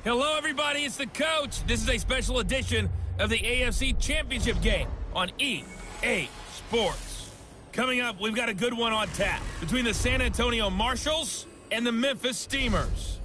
Hello, everybody. It's the coach. This is a special edition of the AFC Championship game on EA Sports. Coming up, we've got a good one on tap between the San Antonio Marshals and the Memphis Steamers.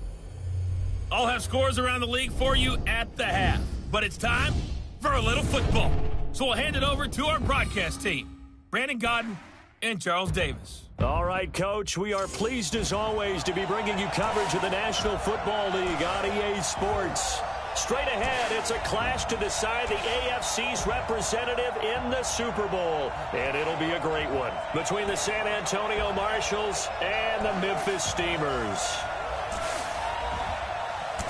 I'll have scores around the league for you at the half, but it's time for a little football. So we'll hand it over to our broadcast team, Brandon Godden and Charles Davis. All right, Coach, we are pleased as always to be bringing you coverage of the National Football League on EA Sports. Straight ahead, it's a clash to decide the AFC's representative in the Super Bowl. And it'll be a great one between the San Antonio Marshals and the Memphis Steamers.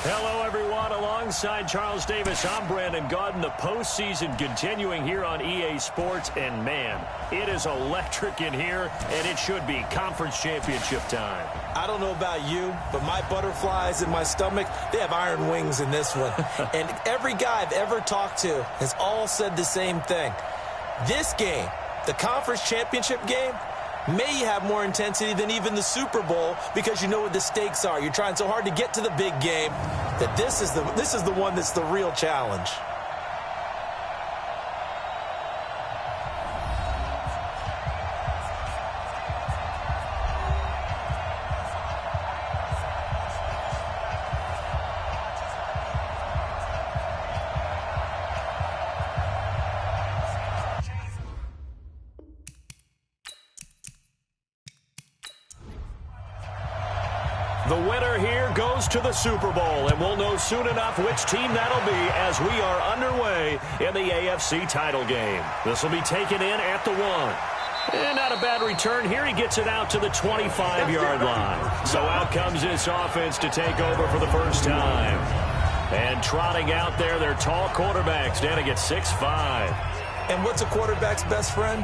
Hello, everyone. Alongside Charles Davis, I'm Brandon Godden. The postseason continuing here on EA Sports. And, man, it is electric in here, and it should be conference championship time. I don't know about you, but my butterflies in my stomach, they have iron wings in this one. And every guy I've ever talked to has all said the same thing. This game, the conference championship game, may have more intensity than even the Super Bowl because you know what the stakes are. You're trying so hard to get to the big game that this is the one that's the real challenge. The winner here goes to the Super Bowl, and we'll know soon enough which team that'll be as we are underway in the AFC title game. This will be taken in at the 1. And not a bad return here. He gets it out to the 25-yard line. So out comes this offense to take over for the first time. And trotting out there, their tall quarterback standing at 6'5". And what's a quarterback's best friend?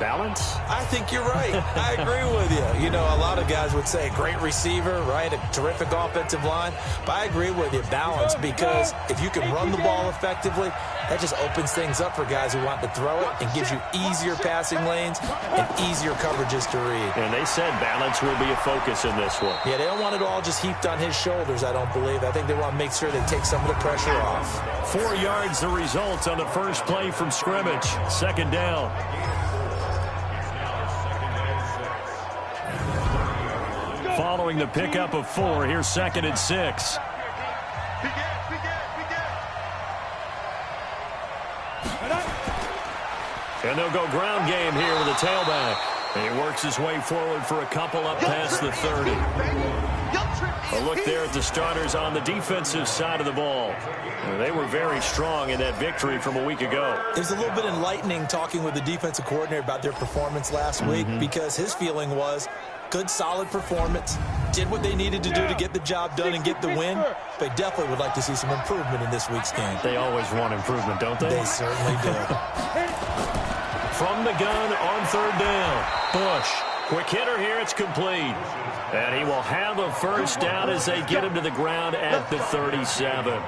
Balance? I think you're right. I agree with you. You know, a lot of guys would say great receiver, right? A terrific offensive line. But I agree with you, balance, because if you can run the ball effectively, that just opens things up for guys who want to throw it and gives you easier passing lanes and easier coverages to read. And they said balance will be a focus in this one. Yeah, they don't want it all just heaped on his shoulders, I don't believe. I think they want to make sure they take some of the pressure off. 4 yards the result on the first play from scrimmage. Second down. Following the pickup of 4, here's 2nd and 6. And they'll go ground game here with a tailback. And he works his way forward for a couple up past the 30. A look there at the starters on the defensive side of the ball. They were very strong in that victory from a week ago. It was a little bit enlightening talking with the defensive coordinator about their performance last week because his feeling was good, solid performance, did what they needed to do to get the job done and get the win. They definitely would like to see some improvement in this week's game. They always want improvement, don't they? They certainly do. From the gun on 3rd down, Bush. Quick hitter here, it's complete. And he will have a first down as they get him to the ground at the 37.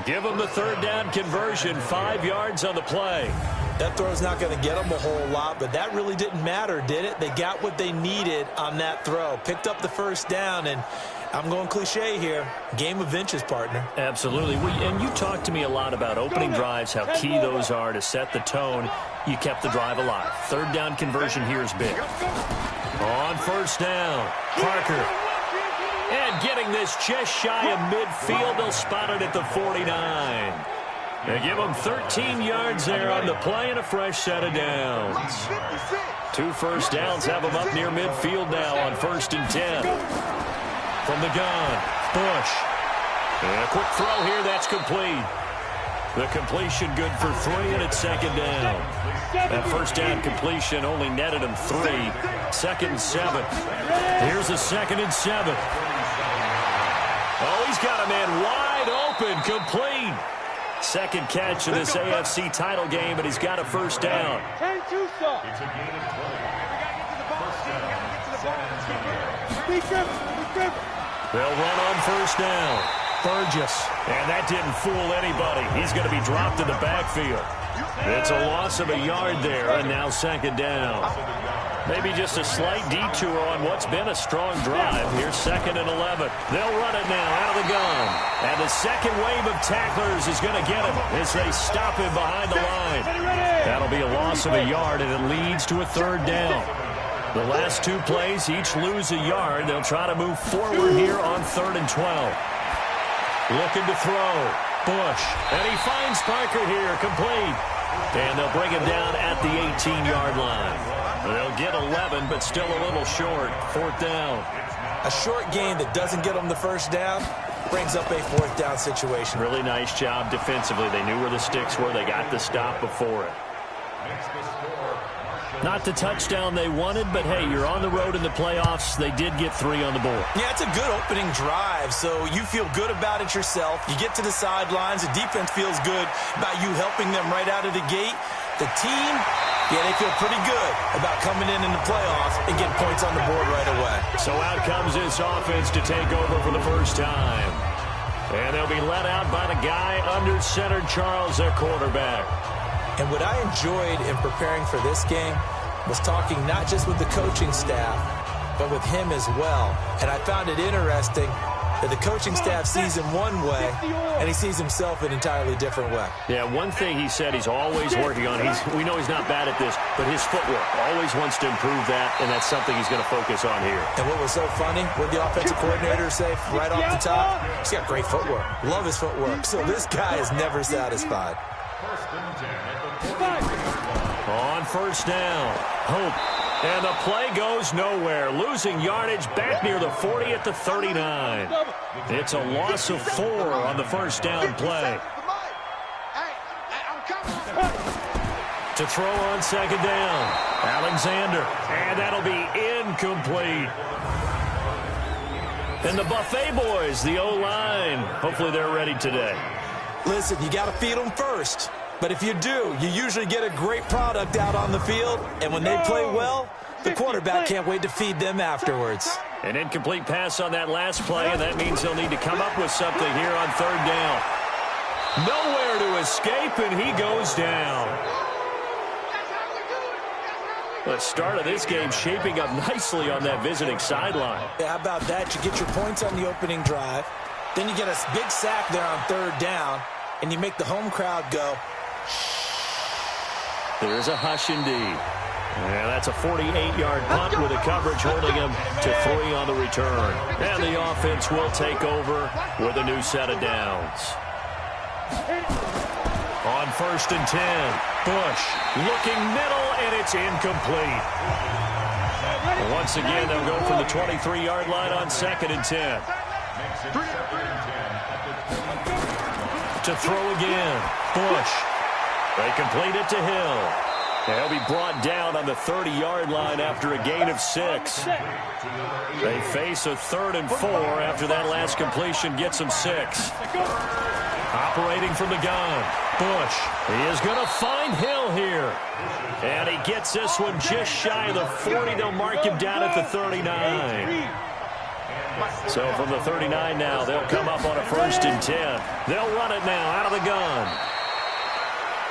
Give him the 3rd down conversion, 5 yards on the play. That throw's not going to get them a whole lot, but that really didn't matter, did it? They got what they needed on that throw. Picked up the first down, and I'm going cliche here. Game of inches, partner. Absolutely. And you talked to me a lot about opening drives, how key those are to set the tone. You kept the drive alive. 3rd down conversion here is big. On 1st down, Parker. And getting this just shy of midfield, they'll spot it at the 49. They give him 13 yards there on the play and a fresh set of downs. 2 first downs have him up near midfield now on 1st and 10. From the gun, Bush. And a quick throw here, that's complete. The completion good for 3, and it's 2nd down. That 1st down completion only netted him 3. 2nd and 7. Here's a 2nd and 7. Oh, he's got a man wide open, complete. Second catch of this AFC title game, and he's got a first down. They'll run on first down. Burgess. And that didn't fool anybody. He's going to be dropped in the backfield. It's a loss of a yard there, and now second down. Maybe just a slight detour on what's been a strong drive. Here's 2nd and 11. They'll run it now out of the gun. And the second wave of tacklers is going to get him as they stop him behind the line. That'll be a loss of a yard, and it leads to a 3rd down. The last 2 plays, each lose a yard. They'll try to move forward here on 3rd and 12. Looking to throw. Bush. And he finds Parker here, complete. And they'll bring him down at the 18-yard line. They'll get 11, but still a little short. 4th down. A short gain that doesn't get them the 1st down brings up a 4th down situation. Really nice job defensively. They knew where the sticks were. They got the stop before it. Not the touchdown they wanted, but hey, you're on the road in the playoffs. They did get 3 on the board. Yeah, it's a good opening drive, so you feel good about it yourself. You get to the sidelines. The defense feels good about you helping them right out of the gate. The team, yeah, they feel pretty good about coming in the playoffs and getting points on the board right away. So out comes this offense to take over for the first time. And they'll be let out by the guy under center, Charles, their quarterback. And what I enjoyed in preparing for this game was talking not just with the coaching staff, but with him as well. And I found it interesting that the coaching staff sees him one way, and he sees himself an entirely different way. Yeah, one thing he said he's always working on, we know he's not bad at this, but his footwork, always wants to improve that, and that's something he's going to focus on here. And what was so funny, what the offensive coordinator say right off the top? He's got great footwork. Love his footwork. So this guy is never satisfied. On 1st down, Hope. And the play goes nowhere. Losing yardage back near the 40 at the 39. It's a loss of 4 on the 1st down play. To throw on 2nd down, Alexander. And that'll be incomplete. And the Buffet boys, the O-line, hopefully they're ready today. Listen, you got to feed them first. But if you do, you usually get a great product out on the field. And when they play well, the quarterback can't wait to feed them afterwards. An incomplete pass on that last play, and that means they'll need to come up with something here on 3rd down. Nowhere to escape, and he goes down. The start of this game shaping up nicely on that visiting sideline. Yeah, how about that? You get your points on the opening drive. Then you get a big sack there on 3rd down, and you make the home crowd go. There's a hush indeed. Yeah, that's a 48-yard punt with a coverage holding him to 3 on the return. And the offense will take over with a new set of downs. On 1st and 10, Bush looking middle, and it's incomplete. Once again, they'll go from the 23-yard line on 2nd and 10. To throw again, Bush. They complete it to Hill. They'll be brought down on the 30-yard line after a gain of 6. They face a 3rd and 4 after that last completion gets them 6. Operating from the gun, Bush. He is going to find Hill here. And he gets this one just shy of the 40. They'll mark him down at the 39. So from the 39 now, they'll come up on a 1st and 10. They'll run it now out of the gun.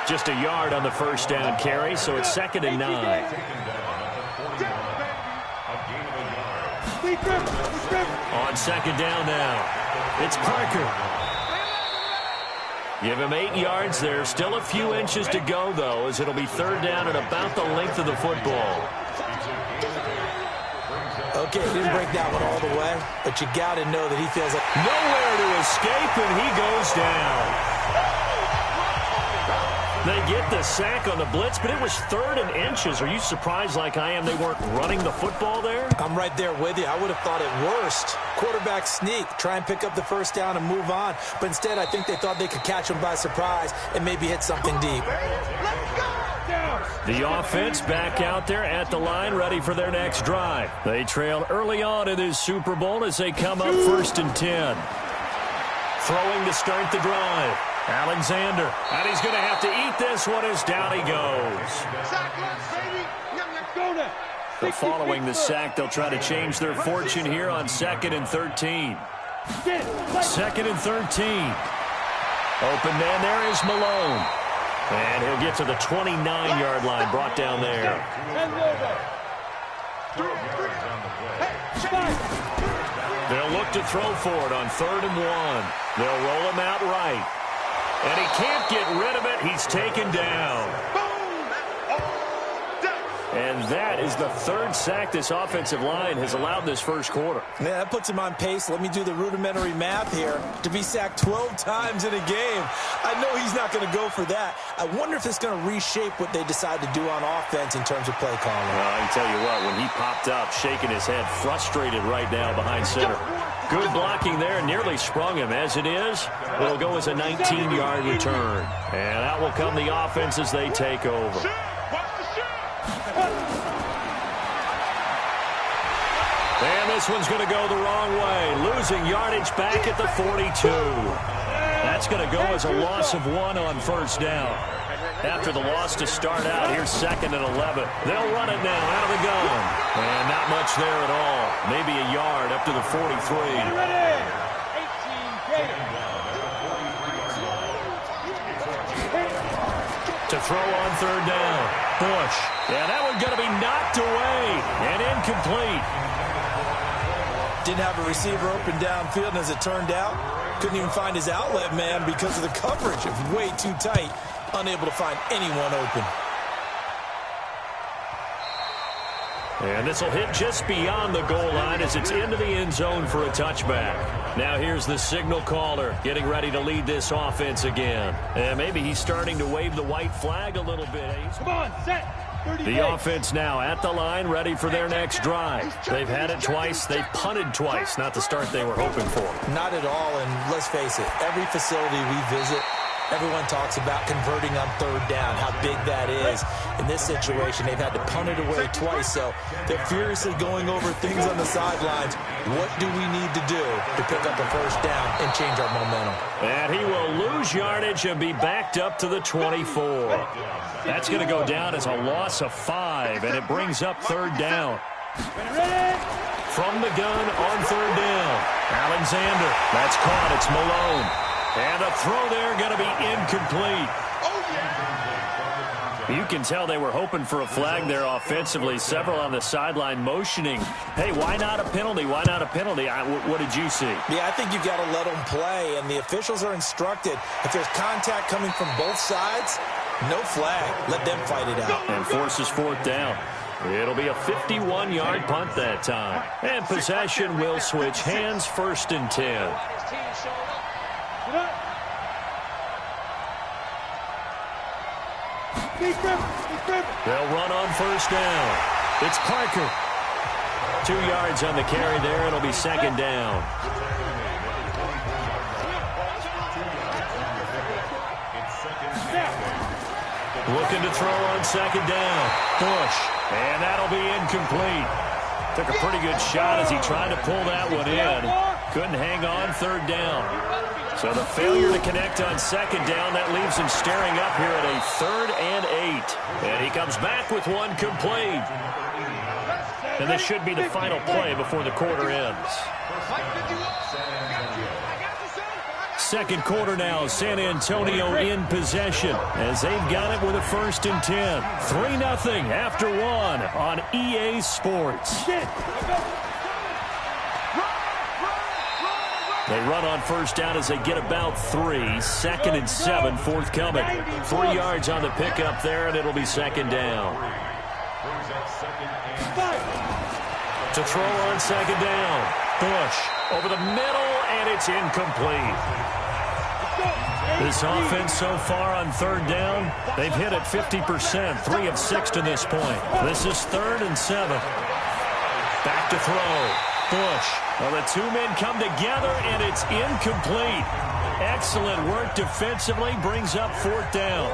Just a yard on the 1st down carry, so it's 2nd and 9. On 2nd down now, it's Parker. Give him 8 yards there. Still a few inches to go, though, as it'll be 3rd down and about the length of the football. Okay, he didn't break that one all the way, but you got to know that he feels like nowhere to escape, and he goes down. They get the sack on the blitz, but it was 3rd and inches. Are you surprised like I am they weren't running the football there? I'm right there with you. I would have thought it worst. Quarterback sneak, try and pick up the 1st down and move on. But instead, I think they thought they could catch him by surprise and maybe hit something deep. The offense back out there at the line, ready for their next drive. They trail early on in this Super Bowl as they come up 1st and 10. Throwing to start the drive. Alexander, and he's going to have to eat this one as down he goes. But following the sack, they'll try to change their fortune here on 2nd and 13. 2nd and 13. Open man there is Malone. And he'll get to the 29-yard line, brought down there. They'll look to throw for it on 3rd and 1. They'll roll him out right. And he can't get rid of it. He's taken down. And that is the 3rd sack this offensive line has allowed this first quarter. Yeah, that puts him on pace. Let me do the rudimentary math here. To be sacked 12 times in a game. I know he's not going to go for that. I wonder if it's going to reshape what they decide to do on offense in terms of play calling. Well, I can tell you what, when he popped up, shaking his head, frustrated right now behind center. Good blocking there, nearly sprung him. As it is, it'll go as a 19-yard return. And that will come the offense as they take over. And this one's going to go the wrong way. Losing yardage back at the 42. That's going to go as a loss of 1 on 1st down. After the loss to start out, here's 2nd and 11. They'll run it now out of the gun. And not much there at all. Maybe a yard up to the 43. To throw on 3rd down. Bush. Yeah, that one's going to be knocked away and incomplete. Didn't have a receiver open downfield, and as it turned out, couldn't even find his outlet man because of the coverage. It was way too tight, unable to find anyone open. And this will hit just beyond the goal line as it's into the end zone for a touchback. Now here's the signal caller getting ready to lead this offense again. And maybe he's starting to wave the white flag a little bit. Come on, set. The offense now at the line, ready for their next drive. They've had it twice. They've punted twice. Not the start they were hoping for. Not at all, and let's face it, every facility we visit, everyone talks about converting on 3rd down, how big that is. In this situation, they've had to punt it away twice, so they're furiously going over things on the sidelines. What do we need to do to pick up a 1st down and change our momentum? And he will lose yardage and be backed up to the 24. That's going to go down as a loss of 5, and it brings up 3rd down. From the gun on 3rd down. Alexander, that's caught. It's Malone. And a throw there going to be incomplete. You can tell they were hoping for a flag there offensively. Several on the sideline motioning. Hey, why not a penalty? Why not a penalty? What did you see? Yeah, I think you've got to let them play, and the officials are instructed. If there's contact coming from both sides, no flag. Let them fight it out. And forces 4th down. It'll be a 51-yard punt that time. And possession will switch hands, 1st and 10. They'll run on 1st down. It's Parker. 2 yards on the carry there. It'll be 2nd down. Looking to throw on 2nd down. Bush. And that'll be incomplete. Took a pretty good shot as he tried to pull that one in. Couldn't hang on 3rd down. So the failure to connect on 2nd down, that leaves him staring up here at a 3rd and 8. And he comes back with one complete. And this should be the final play before the quarter ends. 2nd quarter now, San Antonio in possession as they've got it with a 1st and 10. 3-0 after 1 on EA Sports. They run on 1st down as they get about 3. 2nd and 7 forthcoming. 3 yards on the pickup there, and it'll be 2nd down. To throw on 2nd down. Bush over the middle, and it's incomplete. This offense so far on 3rd down, they've hit it 50%, 3 of 6 to this point. This is 3rd and 7. Back to throw. Bush. Well, the 2 men come together, and it's incomplete. Excellent work defensively, brings up 4th down.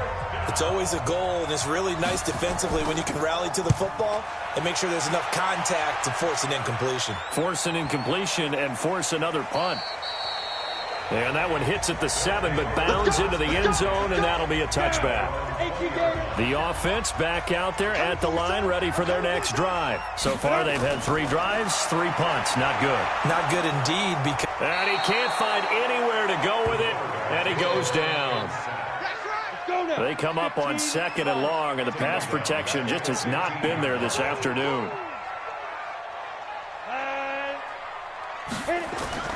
It's always a goal, and it's really nice defensively when you can rally to the football and make sure there's enough contact to force an incompletion. Force an incompletion and force another punt. And that one hits at the 7, but bounds into the end zone, and that'll be a touchback. The offense back out there at the line, ready for their next drive. So far, they've had 3 drives, 3 punts. Not good. Not good indeed. And he can't find anywhere to go with it, and he goes down. They come up on 2nd and long, and the pass protection just has not been there this afternoon.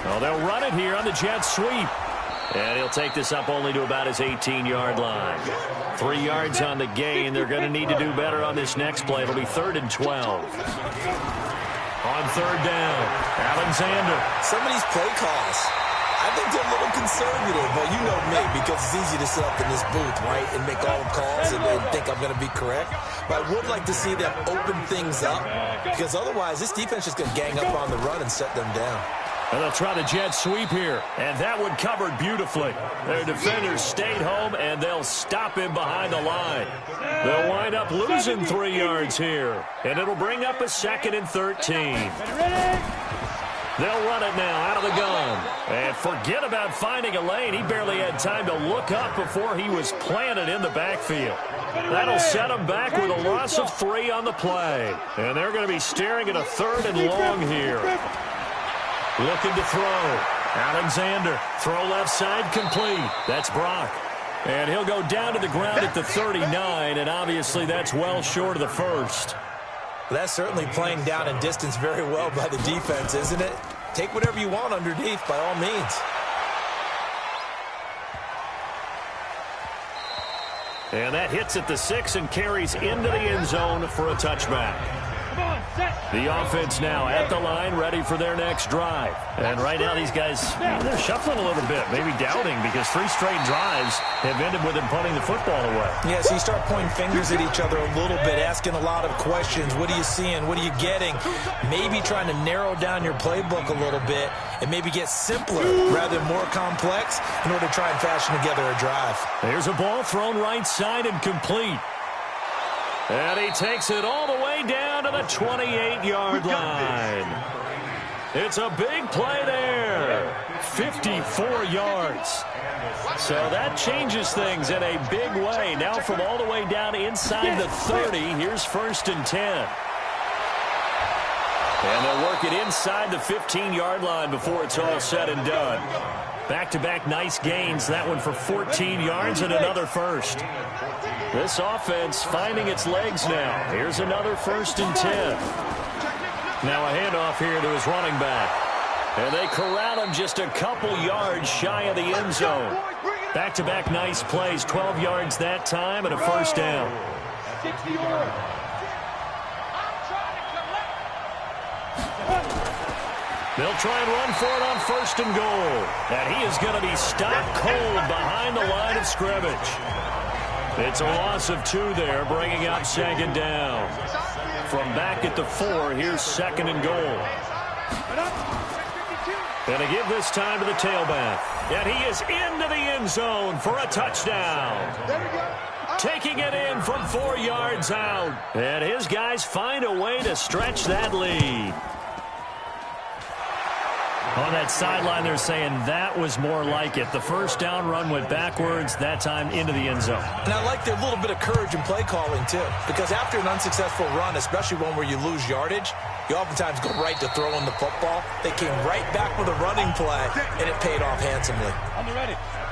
Well, they'll run it here on the jet sweep. And he'll take this up only to about his 18-yard line. 3 yards on the gain. They're going to need to do better on this next play. It'll be 3rd and 12. On 3rd down, Alexander. Some of these play calls, I think they're a little conservative, but you know me, because it's easy to sit up in this booth, right, and make all the calls and then think I'm going to be correct. But I would like to see them open things up, because otherwise this defense is going to gang up on the run and shut them down. And they'll try the jet sweep here. And that one covered beautifully. Their defenders stayed home, and they'll stop him behind the line. They'll wind up losing 3 yards here. And it'll bring up a 2nd and 13. They'll run it now out of the gun. And forget about finding a lane. He barely had time to look up before he was planted in the backfield. That'll set him back with a loss of 3 on the play. And they're going to be staring at a 3rd and long here. Looking to throw. Alexander, throw left side, complete. That's Brock. And he'll go down to the ground at the 39, and obviously that's well short of the first. That's certainly playing down in distance very well by the defense, isn't it? Take whatever you want underneath, by all means. And that hits at the 6 and carries into the end zone for a touchback. The offense now at the line, ready for their next drive. And right now these guys, they're shuffling a little bit, maybe doubting, because 3 straight drives have ended with them punting the football away. Yeah, so you start pointing fingers at each other a little bit, asking a lot of questions. What are you seeing? What are you getting? Maybe trying to narrow down your playbook a little bit and maybe get simpler rather than more complex in order to try and fashion together a drive. There's a ball thrown right side and complete. And he takes it all the way down to the 28-yard line. It's a big play there. 54 yards. So that changes things in a big way. Now from all the way down inside the 30, here's 1st and 10. And they'll work it inside the 15-yard line before it's all said and done. Back-to-back nice gains. That one for 14 yards and another first. This offense finding its legs now. Here's another 1st and 10. Now a handoff here to his running back. And they corral him just a couple yards shy of the end zone. Back-to-back nice plays. 12 yards that time and a 1st down. They'll try and run for it on 1st and goal. And he is going to be stopped cold behind the line of scrimmage. It's a loss of 2 there, bringing up 2nd down. From back at the 4, here's 2nd and goal. And to give this time to the tailback. And he is into the end zone for a touchdown. Taking it in from 4 yards out. And his guys find a way to stretch that lead. On that sideline, they're saying that was more like it. The 1st down run went backwards, that time into the end zone. And I like their little bit of courage in play calling, too. Because after an unsuccessful run, especially one where you lose yardage, you oftentimes go right to throwing the football. They came right back with a running play, and it paid off handsomely.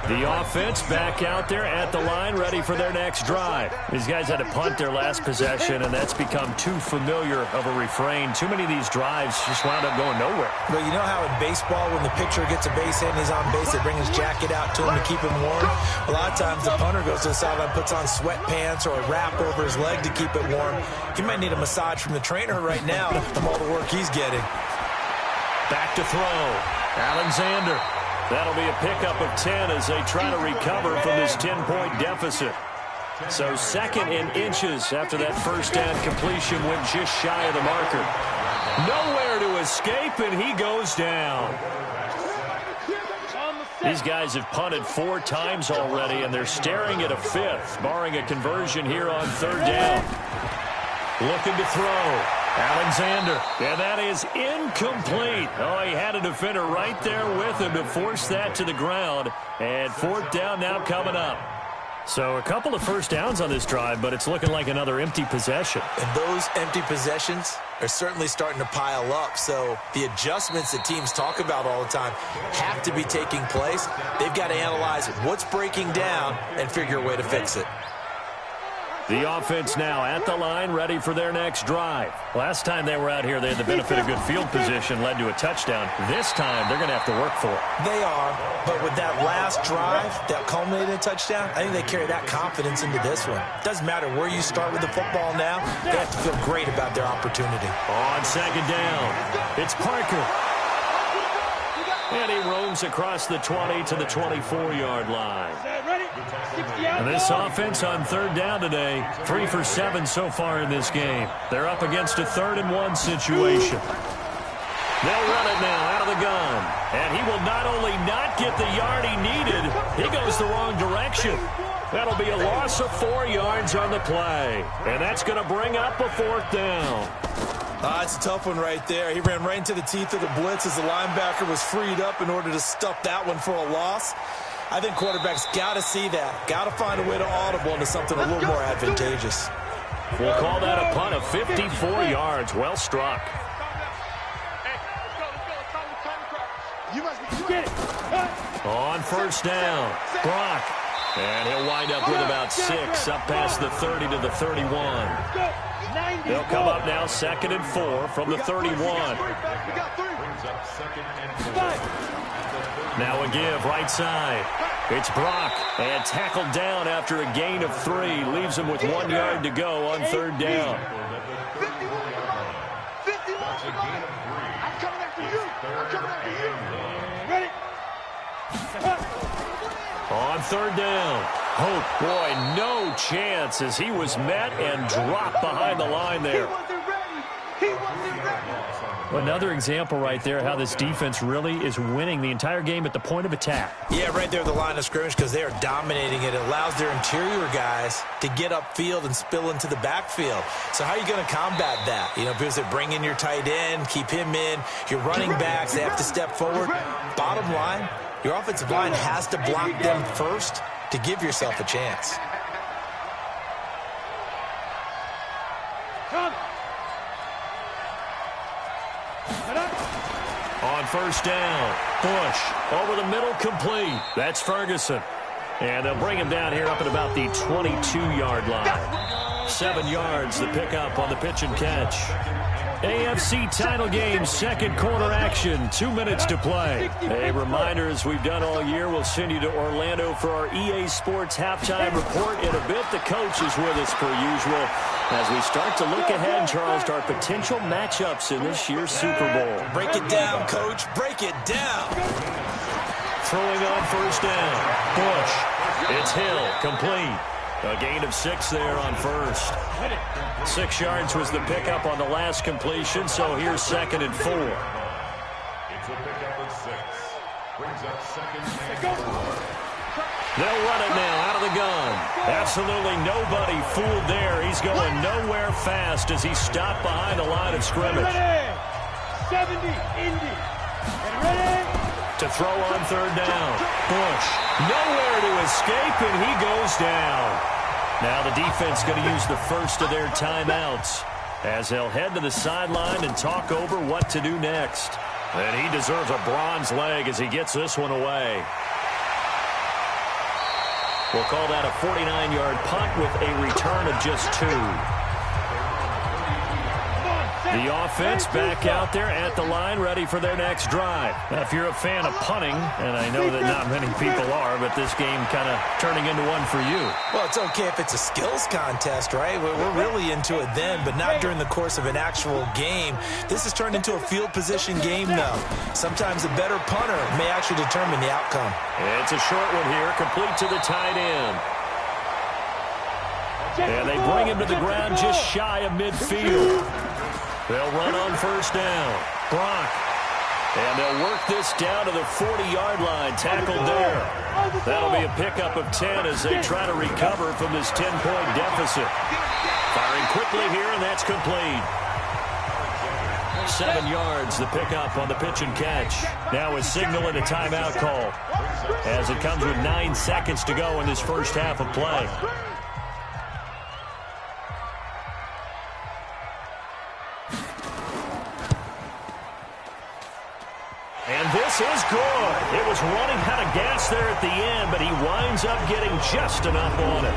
The offense back out there at the line, ready for their next drive. These guys had to punt their last possession, and that's become too familiar of a refrain. Too many of these drives just wound up going nowhere. But you know how in baseball, when the pitcher gets a base hit and he's on base, they bring his jacket out to him to keep him warm? A lot of times the punter goes to the sideline, puts on sweatpants or a wrap over his leg to keep it warm. He might need a massage from the trainer right now from all the work he's getting. Back to throw. Alexander. That'll be a pickup of 10 as they try to recover from this 10-point deficit. So 2nd and inches after that 1st down completion went just shy of the marker. Nowhere to escape, and he goes down. These guys have punted 4 times already, and they're staring at a 5th, barring a conversion here on 3rd down. Looking to throw. Alexander, and that is incomplete. Oh, he had a defender right there with him to force that to the ground. And 4th down now coming up. So a couple of 1st downs on this drive, but it's looking like another empty possession. And those empty possessions are certainly starting to pile up. So the adjustments that teams talk about all the time have to be taking place. They've got to analyze what's breaking down and figure a way to fix it. The offense now at the line, ready for their next drive. Last time they were out here, they had the benefit of good field position, led to a touchdown. This time, they're going to have to work for it. They are, but with that last drive that culminated in a touchdown, I think they carry that confidence into this one. Doesn't matter where you start with the football now, they have to feel great about their opportunity. On second down, it's Parker. And he roams across the 20 to the 24-yard line. And this offense on third down today, 3 for 7 so far in this game. They're up against a 3rd-and-1 situation. They'll run it now out of the gun. And he will not only not get the yard he needed, he goes the wrong direction. That'll be a loss of 4 yards on the play. And that's going to bring up a 4th down. It's a tough one right there. He ran right into the teeth of the blitz as the linebacker was freed up in order to stuff that one for a loss. I think quarterbacks got to see that. Got to find a way to audible into something a little more advantageous. We'll call that a punt of 54 yards. Well struck. On first down, Brock. And he'll wind up with about 6, up past the 30 to the 31. They'll come up now 2nd and 4 from the 31. Now a give right side. It's Brock, and tackled down after a gain of 3. Leaves him with 1 yard to go on 3rd down. On 3rd down, Hope, boy, no chance as he was met and dropped behind the line there. Another example right there how this defense really is winning the entire game at the point of attack. Yeah, right there at the line of scrimmage because they are dominating it. It allows their interior guys to get upfield and spill into the backfield. So how are you going to combat that? You know, because they bring in your tight end, keep him in. Your running backs, they have to step forward. Bottom line, your offensive line has to block them first to give yourself a chance. On first down, Bush over the middle, complete. That's Ferguson. And they'll bring him down here up at about the 22-yard line. 7 yards, the pickup on the pitch and catch. AFC title game, 2nd quarter action, 2 minutes to play. A reminder, as we've done all year, we'll send you to Orlando for our EA Sports halftime report. In a bit, the coach is with us per usual as we start to look ahead, Charles, to our potential matchups in this year's Super Bowl. Break it down, Coach. Break it down. Throwing on first down. Bush. It's Hill. Complete. A gain of 6 there on first. 6 yards was the pickup on the last completion, so here's 2nd and 4. It's a pickup of 6. Brings up 2nd and 4. They'll run it now out of the gun. Absolutely nobody fooled there. He's going nowhere fast as he stopped behind the line of scrimmage. 70, Indy. Ready? To throw on 3rd down. Bush. Nowhere to escape, and he goes down. Now the defense going to use the first of their timeouts as they'll head to the sideline and talk over what to do next. And he deserves a bronze leg as he gets this one away. We'll call that a 49-yard punt with a return of just 2. The offense back out there at the line, ready for their next drive. Now, if you're a fan of punting, and I know that not many people are, but this game kind of turning into one for you. Well, it's okay if it's a skills contest, right? We're really into it then, but not during the course of an actual game. This has turned into a field position game, though. Sometimes a better punter may actually determine the outcome. It's a short one here, complete to the tight end. And they bring him to the ground just shy of midfield. They'll run on first down. Brock. And they'll work this down to the 40-yard line. Tackled there. That'll be a pickup of 10 as they try to recover from this 10-point deficit. Firing quickly here, and that's complete. 7 yards, the pickup on the pitch and catch. Now a signal and a timeout call as it comes with 9 seconds to go in this first half of play. And this is good. It was running out of gas there at the end, but he winds up getting just enough on it.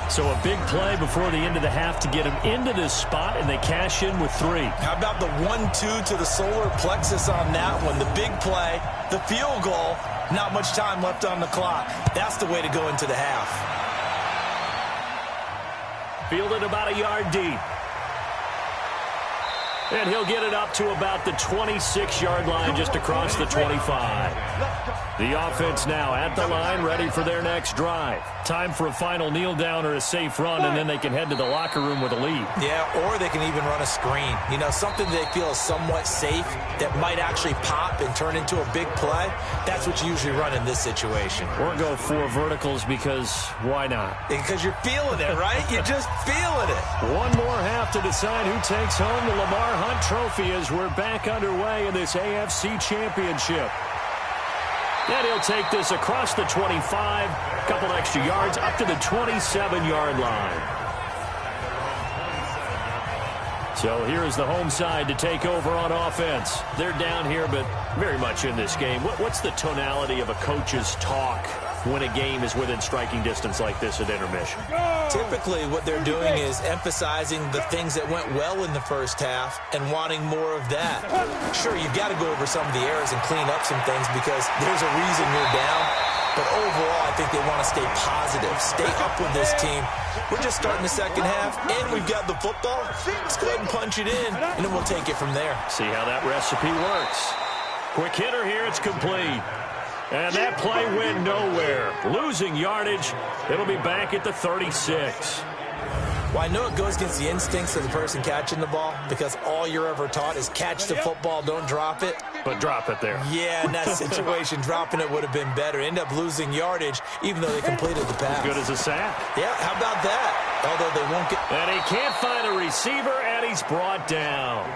So a big play before the end of the half to get them into this spot, and they cash in with 3. How about the 1-2 to the solar plexus on that one? The big play, the field goal, not much time left on the clock. That's the way to go into the half. Fielded about a yard deep. And he'll get it up to about the 26-yard line just across the 25. The offense now at the line, ready for their next drive. Time for a final kneel down or a safe run, and then they can head to the locker room with a lead. Yeah, or they can even run a screen. You know, something they feel is somewhat safe that might actually pop and turn into a big play. That's what you usually run in this situation. Or go 4 verticals because why not? Because you're feeling it, right? You're just feeling it. One more half to decide who takes home the Lamar Hunt Trophy as we're back underway in this AFC Championship. And he'll take this across the 25, a couple extra yards up to the 27-yard line. So here's the home side to take over on offense. They're down here, but very much in this game. What's the tonality of a coach's talk when a game is within striking distance like this at intermission? Typically, what they're doing is emphasizing the things that went well in the first half and wanting more of that. Sure, you've got to go over some of the errors and clean up some things because there's a reason you're down. But overall, I think they want to stay positive, stay up with this team. We're just starting the second half, and we've got the football. Let's go ahead and punch it in, and then we'll take it from there. See how that recipe works. Quick hitter here, it's complete. And that play went nowhere. Losing yardage. It'll be back at the 36. Well, I know it goes against the instincts of the person catching the ball because all you're ever taught is catch the football, don't drop it. But drop it there. Yeah, in that situation, dropping it would have been better. End up losing yardage even though they completed the pass. As good as a sack. Yeah, how about that? Although they won't get... And he can't find a receiver, and he's brought down.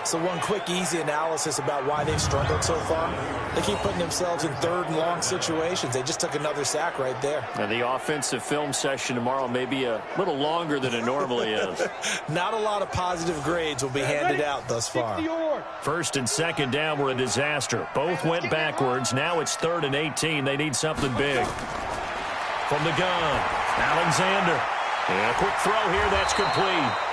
So one quick, easy analysis about why they've struggled so far. They keep putting themselves in third and long situations. They just took another sack right there. And the offensive film session tomorrow may be a little longer than it normally is. Not a lot of positive grades will be handed out thus far. First and second down were a disaster. Both went backwards. Now it's 3rd and 18. They need something big. From the gun, Alexander. And a quick throw here. That's complete.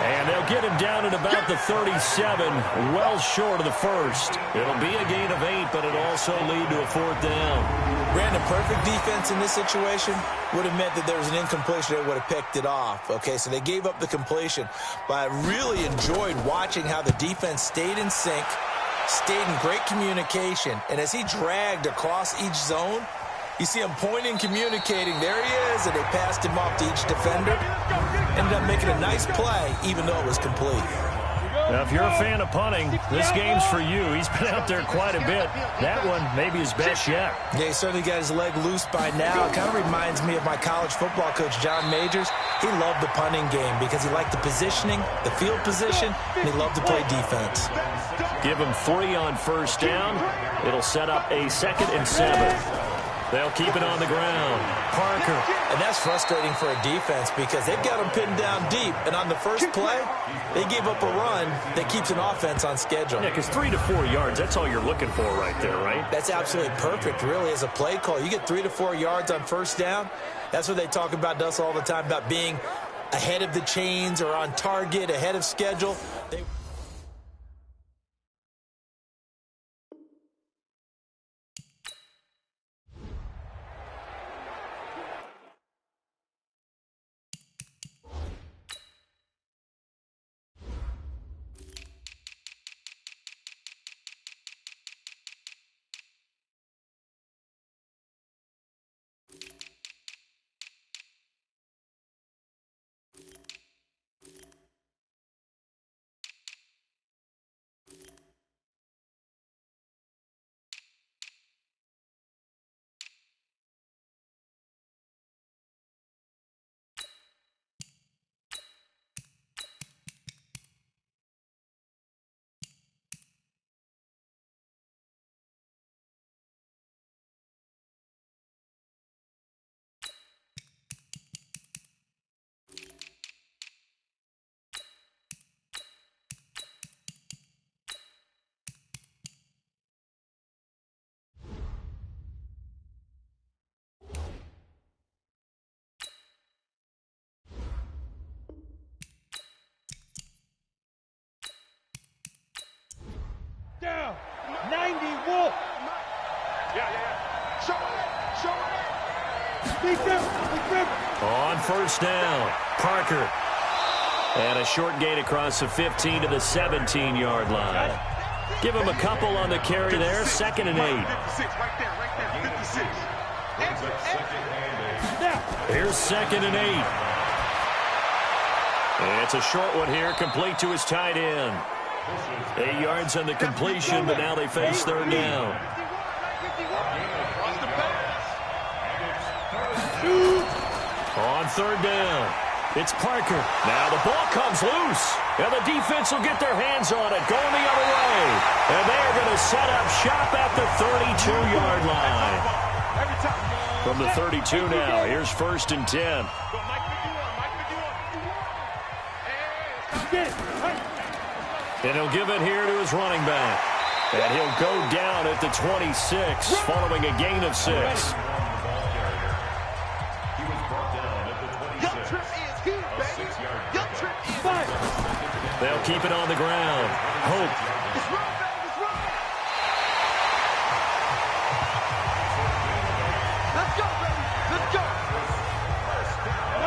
And they'll get him down at about the 37, well short of the first. It'll be a gain of 8, but it'll also lead to a 4th down. Brandon, perfect defense in this situation would have meant that there was an incompletion. They would have picked it off. Okay, so they gave up the completion. But I really enjoyed watching how the defense stayed in sync, stayed in great communication. And as he dragged across each zone, you see him pointing, communicating. There he is, and they passed him off to each defender. Ended up making a nice play, even though it was complete. Now, if you're a fan of punting, this game's for you. He's been out there quite a bit. That one maybe his best yet. Yeah, he certainly got his leg loose by now. It kind of reminds me of my college football coach, John Majors. He loved the punting game because he liked the positioning, the field position, and he loved to play defense. Give him 3 on first down. It'll set up a 2nd and 7. They'll keep it on the ground. Parker. And that's frustrating for a defense because they've got them pinned down deep. And on the first play, they gave up a run that keeps an offense on schedule. Yeah, because 3 to 4 yards, that's all you're looking for right there, right? That's absolutely perfect, really, as a play call. You get 3 to 4 yards on first down. That's what they talk about to us all the time, about being ahead of the chains or on target, ahead of schedule. On first down, Parker. And a short gain across the 15 to the 17-yard line. Give him a couple on the carry there. 2nd and 8. Here's 2nd and 8. And it's a short one here, complete to his tight end. 8 yards on the completion, but now they face 3rd down. On 3rd down, it's Parker. Now the ball comes loose, and the defense will get their hands on it, going the other way. And they're going to set up shop at the 32-yard line. From the 32 now, here's 1st and 10. And he'll give it here to his running back. And he'll go down at the 26 following a gain of 6. They'll keep it on the ground. Hope.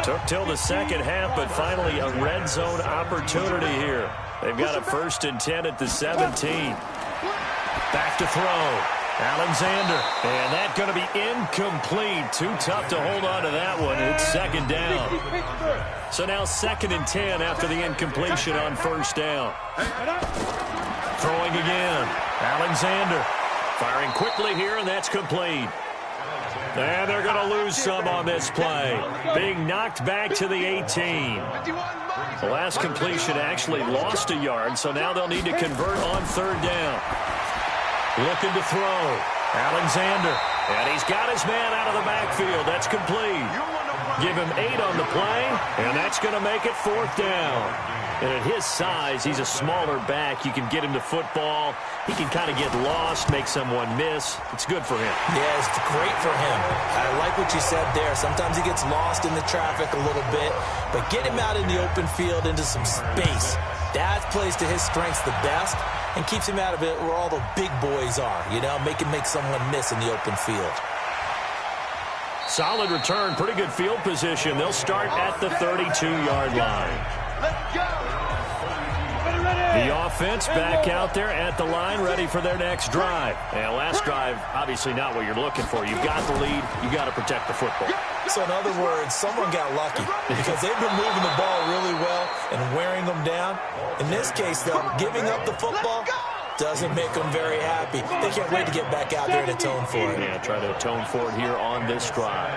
Took till the 2nd half, but finally a red zone opportunity here. They've got a 1st and 10 at the 17. Back to throw. Alexander. And that's going to be incomplete. Too tough to hold on to that one. It's 2nd down. So now 2nd and 10 after the incompletion on 1st down. Throwing again. Alexander. Firing quickly here, and that's complete. And they're going to lose some on this play. Being knocked back to the 18. The last completion actually lost a yard, so now they'll need to convert on 3rd down. Looking to throw. Alexander. And he's got his man out of the backfield. That's complete. Give him 8 on the play, and that's going to make it 4th down. And at his size, he's a smaller back. You can get him to football. He can kind of get lost, make someone miss. It's good for him. Yeah, it's great for him. I like what you said there. Sometimes he gets lost in the traffic a little bit, but get him out in the open field into some space. That plays to his strengths the best and keeps him out of it where all the big boys are, you know, make someone miss in the open field. Solid return, pretty good field position. They'll start at the 32-yard line. The offense back out there at the line, ready for their next drive. And last drive, obviously not what you're looking for. You've got the lead. You've got to protect the football. So in other words, someone got lucky because they've been moving the ball really well and wearing them down. In this case, though, giving up the football doesn't make them very happy. They can't wait to get back out there and atone for it. Yeah, try to atone for it here on this drive.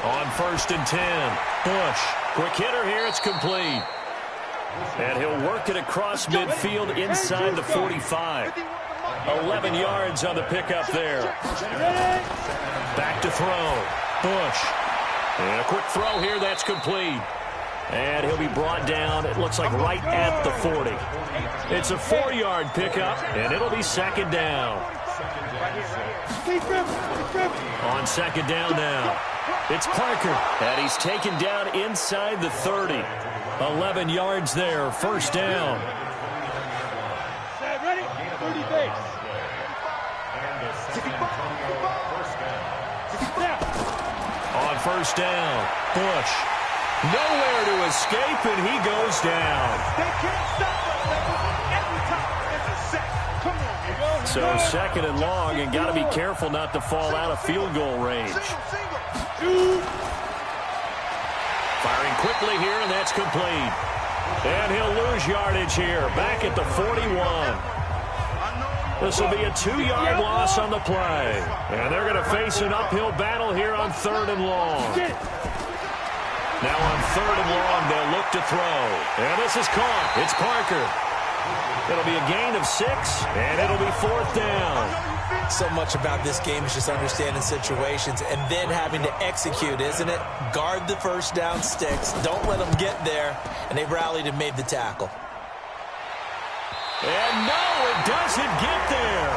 On 1st and 10, Bush. Quick hitter here, it's complete. And he'll work it across midfield inside the 45. 11 yards on the pickup there. Back to throw. Bush. And a quick throw here, that's complete. And he'll be brought down, it looks like right at the 40. It's a 4-yard pickup, and it'll be 2nd down. On 2nd down now, it's Parker. And he's taken down inside the 30. 11 yards there, 1st down. Ready? 30 base. On 1st down, Bush. Nowhere to escape, and he goes down. They can't stop us. Every time it's a sack. Come on. So 2nd and long, and got to be careful not to fall out of field goal range. Firing quickly here, and that's complete. And he'll lose yardage here, back at the 41. This will be a 2-yard loss on the play. And they're going to face an uphill battle here on 3rd and long. Now on 3rd and long, they'll look to throw. And this is caught. It's Parker. It'll be a gain of 6, and it'll be 4th down. So much about this game is just understanding situations and then having to execute, isn't it? Guard the 1st down sticks. Don't let them get there. And they rallied and made the tackle. And no, it doesn't get there.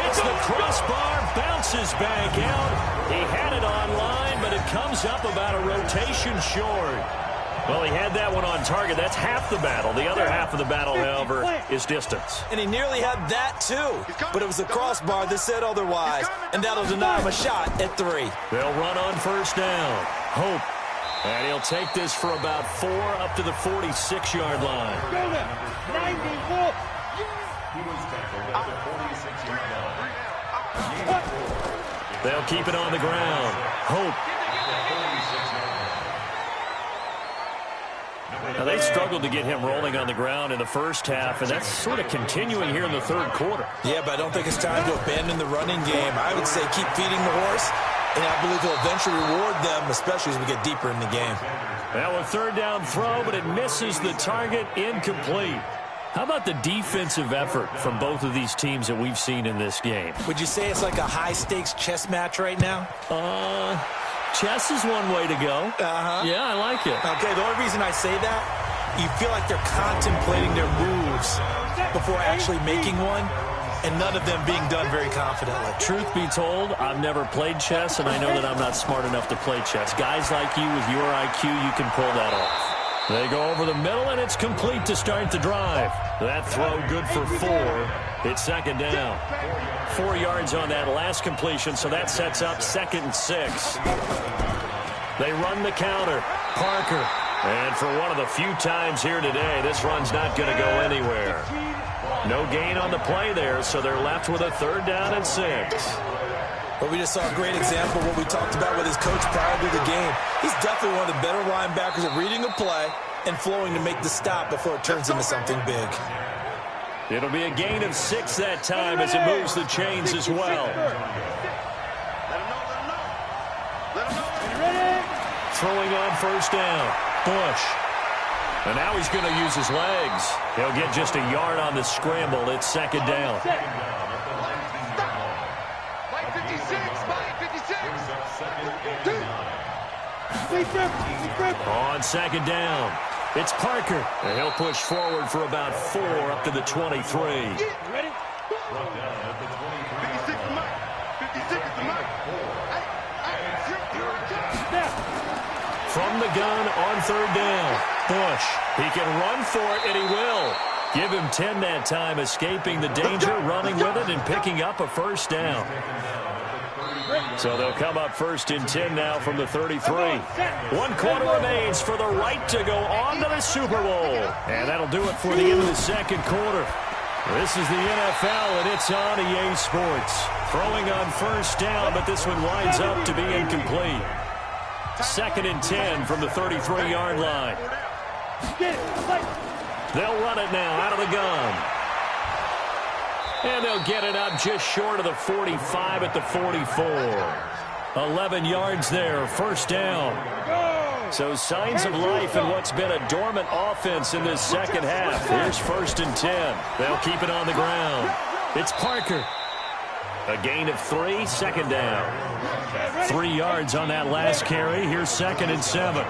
Hits the crossbar, bounces back out. He had it on line, but it comes up about a rotation short. Well, he had that one on target. That's half the battle. The other half of the battle, however, is distance. And he nearly had that, too. But it was the crossbar that said otherwise. And that'll deny him a shot at 3. They'll run on first down. Hope. And he'll take this for about 4 up to the 46-yard line. They'll keep it on the ground. Hope. Now, they struggled to get him rolling on the ground in the first half, and that's sort of continuing here in the third quarter. Yeah, but I don't think it's time to abandon the running game. I would say keep feeding the horse, and I believe he'll eventually reward them, especially as we get deeper in the game. Now, a third down throw, but it misses the target, incomplete. How about the defensive effort from both of these teams that we've seen in this game? Would you say it's like a high-stakes chess match right now? Chess is one way to go. Yeah, I like it. Okay, the only reason I say that, you feel like they're contemplating their moves before actually making one, and none of them being done very confidently. Truth be told, I've never played chess, and I know that I'm not smart enough to play chess. Guys like you with your IQ, you can pull that off. They go over the middle, and it's complete to start the drive. That throw good for 4. It's second down. 4 yards on that last completion, so that sets up 2nd and 6. They run the counter. Parker. And for one of the few times here today, this run's not going to go anywhere. No gain on the play there, so they're left with a 3rd down and 6. But we just saw a great example of what we talked about with his coach prior to the game. He's definitely one of the better linebackers at reading a play and flowing to make the stop before it turns into something big. It'll be a gain of 6 that time as it moves the chains as well. Throwing on first down. Bush. And now he's going to use his legs. He'll get just a yard on the scramble. It's second down. On second down, it's Parker. And he'll push forward for about 4 up to the 23. Ready? From the gun on third down, Bush. He can run for it, and he will. Give him 10 that time, escaping the danger, running with it, and picking up a first down. So they'll come up 1st and 10 now from the 33. 1 quarter remains for the right to go on to the Super Bowl. And that'll do it for the end of the second quarter. This is the NFL, and it's on EA Sports. Throwing on first down, but this one winds up to be incomplete. 2nd and 10 from the 33-yard line. They'll run it now out of the gun. And they'll get it up just short of the 45 at the 44. 11 yards there, first down. So signs of life in what's been a dormant offense in this second half. Here's 1st and 10. They'll keep it on the ground. It's Parker. A gain of 3, second down. 3 yards on that last carry. Here's 2nd and 7.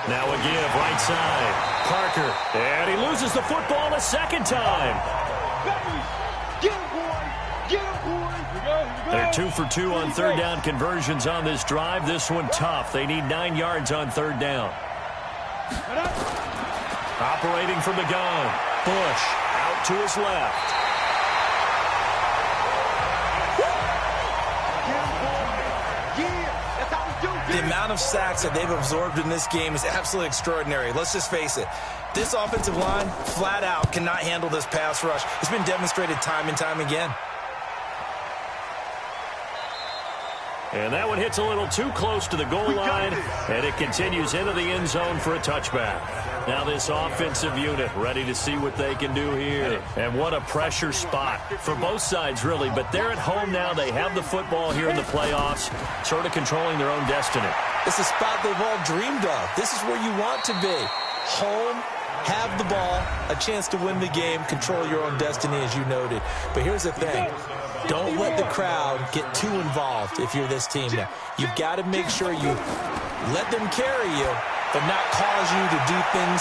Now a give, right side. Parker, and he loses the football a second time. They're 2 for 2 on third down conversions on this drive. This one tough. They need 9 yards on third down. Operating from the gun. Bush out to his left. The amount of sacks that they've absorbed in this game is absolutely extraordinary. Let's just face it. This offensive line, flat out, cannot handle this pass rush. It's been demonstrated time and time again. And that one hits a little too close to the goal line, and it continues into the end zone for a touchback. Now this offensive unit ready to see what they can do here. And what a pressure spot for both sides, really. But they're at home now. They have the football here in the playoffs, sort of controlling their own destiny. It's a spot they've all dreamed of. This is where you want to be. Home, have the ball, a chance to win the game, control your own destiny, as you noted. But here's the thing. Don't let the crowd get too involved if you're this team now. You've got to make sure you let them carry you, but not cause you to do things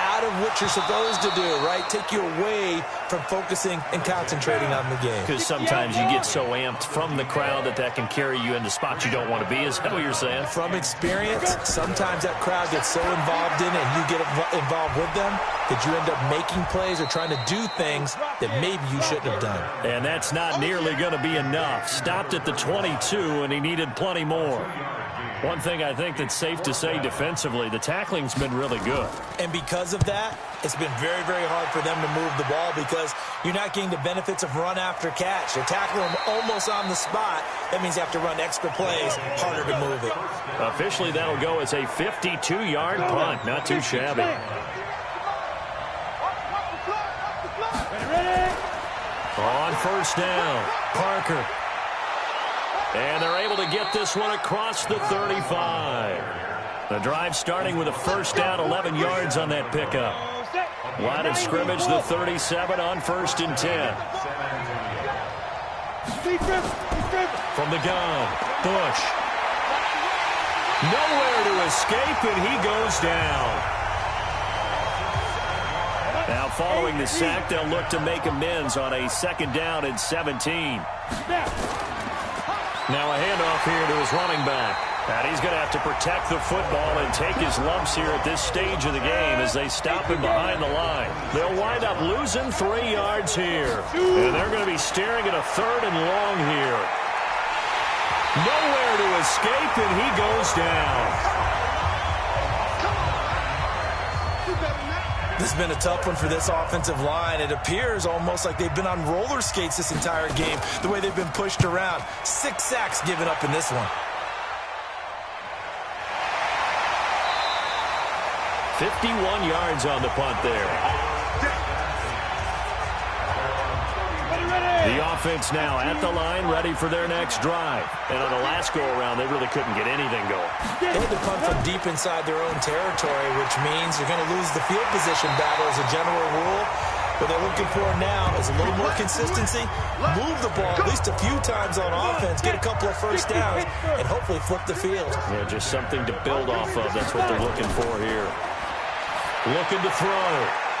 out out of what you're supposed to do, right? Take you away from focusing and concentrating on the game. Because sometimes you get so amped from the crowd that can carry you into spots you don't want to be. Is that what you're saying? From experience, sometimes that crowd gets so involved in it and you get involved with them that you end up making plays or trying to do things that maybe you shouldn't have done. And that's not nearly going to be enough. Stopped at the 22, and he needed plenty more. One thing I think that's safe to say defensively, the tackling's been really good. And because of that, it's been very, very hard for them to move the ball because you're not getting the benefits of run after catch. They're tackling them almost on the spot. That means you have to run extra plays, harder to move it. Officially, that'll go as a 52-yard punt. Not too shabby. On first down, Parker. And they're able to get this one across the 35. The drive starting with a first down, 11 yards on that pickup. Line of scrimmage, the 37 on 1st and 10. From the gun, Bush. Nowhere to escape, and he goes down. Now following the sack, they'll look to make amends on a 2nd down and 17. Now a handoff here to his running back. And he's going to have to protect the football and take his lumps here at this stage of the game as they stop him behind the line. They'll wind up losing 3 yards here. And they're going to be staring at a 3rd and long here. Nowhere to escape, and he goes down. This has been a tough one for this offensive line. It appears almost like they've been on roller skates this entire game, the way they've been pushed around. 6 sacks given up in this one. 51 yards on the punt there. The offense now at the line, ready for their next drive. And on the last go-around, they really couldn't get anything going. They had to punt from deep inside their own territory, which means you're going to lose the field position battle as a general rule. What they're looking for now is a little more consistency, move the ball at least a few times on offense, get a couple of first downs, and hopefully flip the field. Yeah, just something to build off of. That's what they're looking for here. Looking to throw.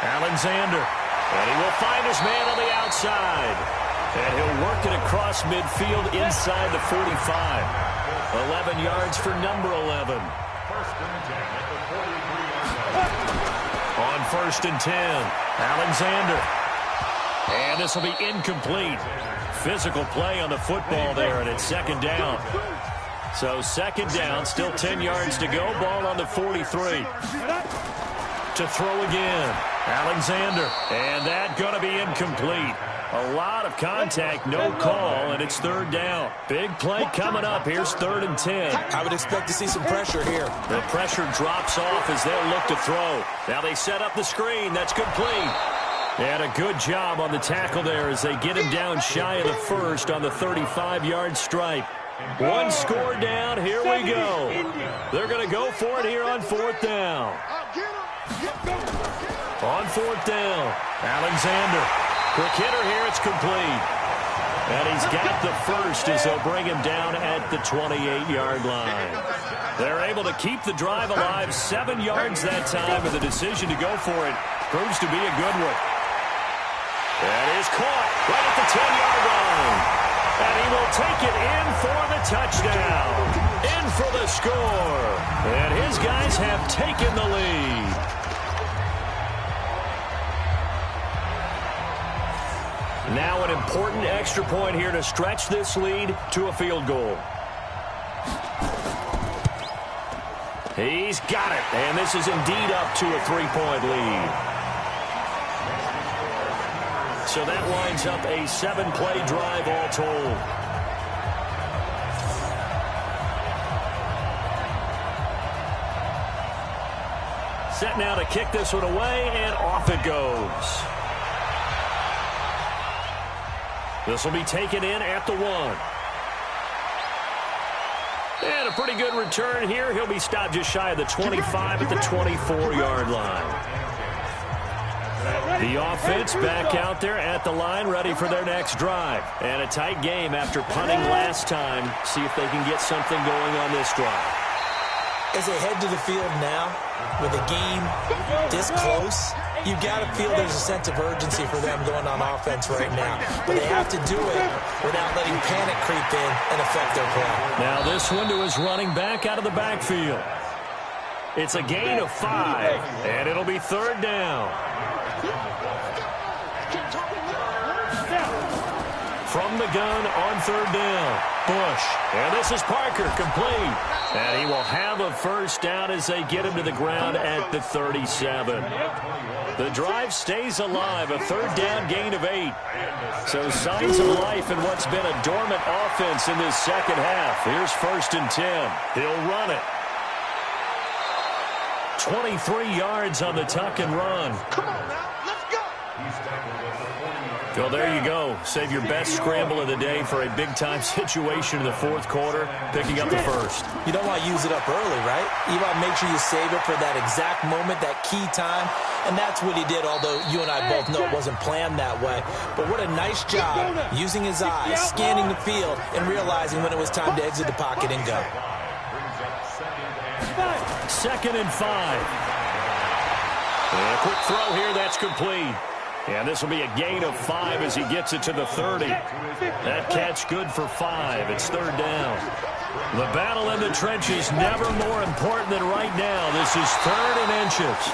Alexander. And he will find his man on the outside. And he'll work it across midfield inside the 45. 11 yards for number 11. On 1st and 10, Alexander. And this will be incomplete. Physical play on the football there, and it's 2nd down. So 2nd down, still 10 yards to go. Ball on the 43. To throw again, Alexander. And that going to be incomplete. A lot of contact, no call, and it's 3rd down. Big play coming up. Here's 3rd and 10. I would expect to see some pressure here. The pressure drops off as they'll look to throw. Now they set up the screen. That's complete. And a good job on the tackle there as they get him down shy of the 1st on the 35-yard stripe. 1 score down. Here we go. They're going to go for it here on 4th down. On 4th down, Alexander. Quick hitter here, it's complete. And he's got the first as they'll bring him down at the 28-yard line. They're able to keep the drive alive, 7 yards that time, and the decision to go for it proves to be a good one. That is caught right at the 10-yard line. And he will take it in for the touchdown. In for the score. And his guys have taken the lead. Now an important extra point here to stretch this lead to a field goal. He's got it, and this is indeed up to a 3-point lead. So that winds up a 7-play drive all told. Set now to kick this one away, and off it goes. This will be taken in at the 1. And a pretty good return here. He'll be stopped just shy of the 25 at the 24-yard line. The offense back out there at the line, ready for their next drive. And a tight game after punting last time. See if they can get something going on this drive. As they head to the field now, with the game this close, you've got to feel there's a sense of urgency for them going on offense right now. But they have to do it without letting panic creep in and affect their play. Now this window is running back out of the backfield. It's a gain of 5, and it'll be third down. From the gun on third down, Bush. And this is Parker, complete. And he will have a first down as they get him to the ground at the 37. The drive stays alive, a third down gain of 8. So signs of life in what's been a dormant offense in this second half. Here's 1st and 10. He'll run it. 23 yards on the tuck and run. Come on now, let's go. Well, there you go. Save your best scramble of the day for a big-time situation in the fourth quarter, picking up the first. You don't want to use it up early, right? You want to make sure you save it for that exact moment, that key time. And that's what he did, although you and I both know it wasn't planned that way. But what a nice job using his eyes, scanning the field, and realizing when it was time to exit the pocket and go. 2nd and 5. And a quick throw here, that's complete. And this will be a gain of 5 as he gets it to the 30. That catch good for 5. It's third down. The battle in the trenches never more important than right now. This is 3rd and inches.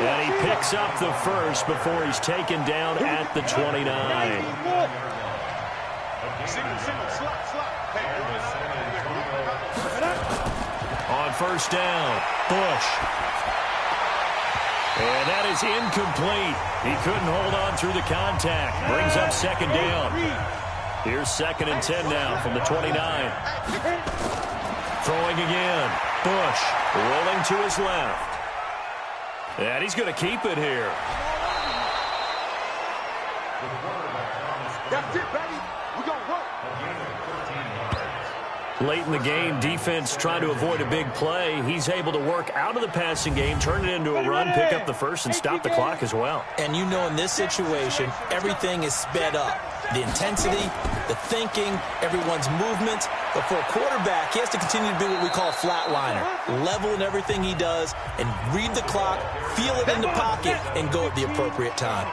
And he picks up the first before he's taken down at the 29. On first down, Bush. And that is incomplete. He couldn't hold on through the contact. Brings up second down. Here's 2nd and 10 now from the 29. Throwing again. Bush rolling to his left. And he's going to keep it here. That's it, baby. We're going to work. Late in the game, defense trying to avoid a big play. He's able to work out of the passing game, turn it into a run, pick up the first, and stop the clock as well. And you know in this situation, everything is sped up. The intensity, the thinking, everyone's movement. But for a quarterback, he has to continue to be what we call a flatliner. Level in everything he does and read the clock, feel it in the pocket, and go at the appropriate time.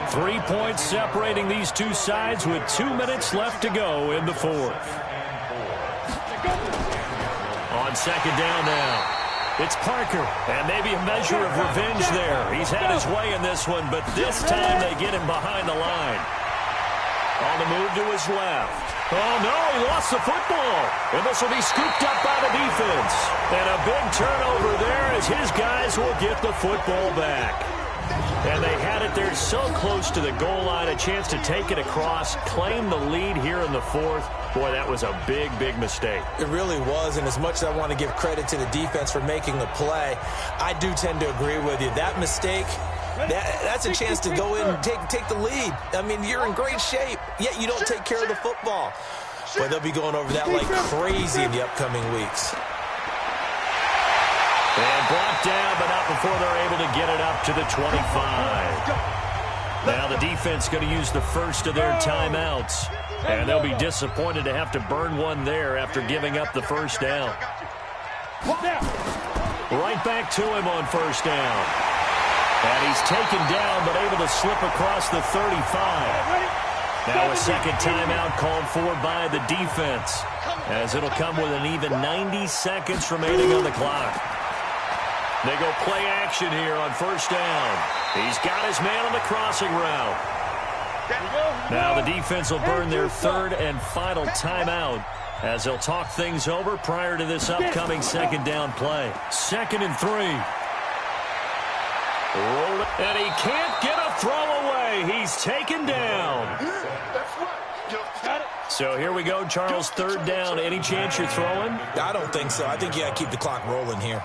3 points separating these two sides with 2 minutes left to go in the fourth. On second down now, it's Parker, and maybe a measure of revenge there. He's had his way in this one, but this time they get him behind the line. On the move to his left. Oh, no, he lost the football. And this will be scooped up by the defense. And a big turnover there as his guys will get the football back. And they had it there so close to the goal line, a chance to take it across, claim the lead here in the fourth. Boy, that was a big, big mistake. It really was, and as much as I want to give credit to the defense for making the play, I do tend to agree with you. That mistake, that's a chance to go in and take the lead. I mean, you're in great shape, yet you don't take care of the football. But they'll be going over that like crazy in the upcoming weeks. And brought down, but not before they're able to get it up to the 25. Now the defense going to use the first of their timeouts. And they'll be disappointed to have to burn one there after giving up the first down. Right back to him on first down. And he's taken down, but able to slip across the 35. Now a second timeout called for by the defense, as it'll come with an even 90 seconds remaining on the clock. They go play action here on first down. He's got his man on the crossing route. Now the defense will burn their third and final timeout as they'll talk things over prior to this upcoming second down play. 2nd and 3. Roll it, and he can't get a throw away. He's taken down. So here we go, Charles, third down. Any chance you're throwing? I don't think so. I think you got to keep the clock rolling here.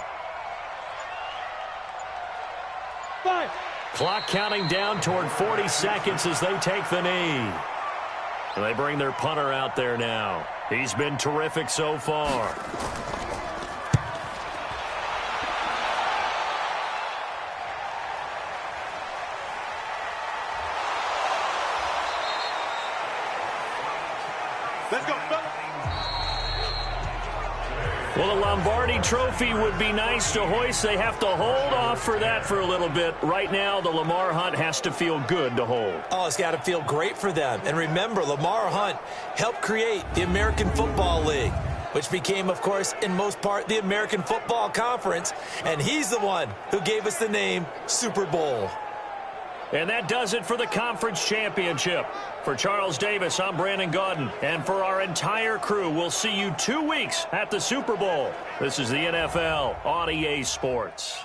Clock counting down toward 40 seconds as they take the knee. They bring their punter out there now. He's been terrific so far. Let's go, fella. Well, the Lombardi Trophy would be nice to hoist. They have to hold off for that for a little bit. Right now, the Lamar Hunt has to feel good to hold. Oh, it's got to feel great for them. And remember, Lamar Hunt helped create the American Football League, which became, of course, in most part, the American Football Conference. And he's the one who gave us the name Super Bowl. And that does it for the conference championship. For Charles Davis, I'm Brandon Gaudin. And for our entire crew, we'll see you 2 weeks at the Super Bowl. This is the NFL on EA Sports.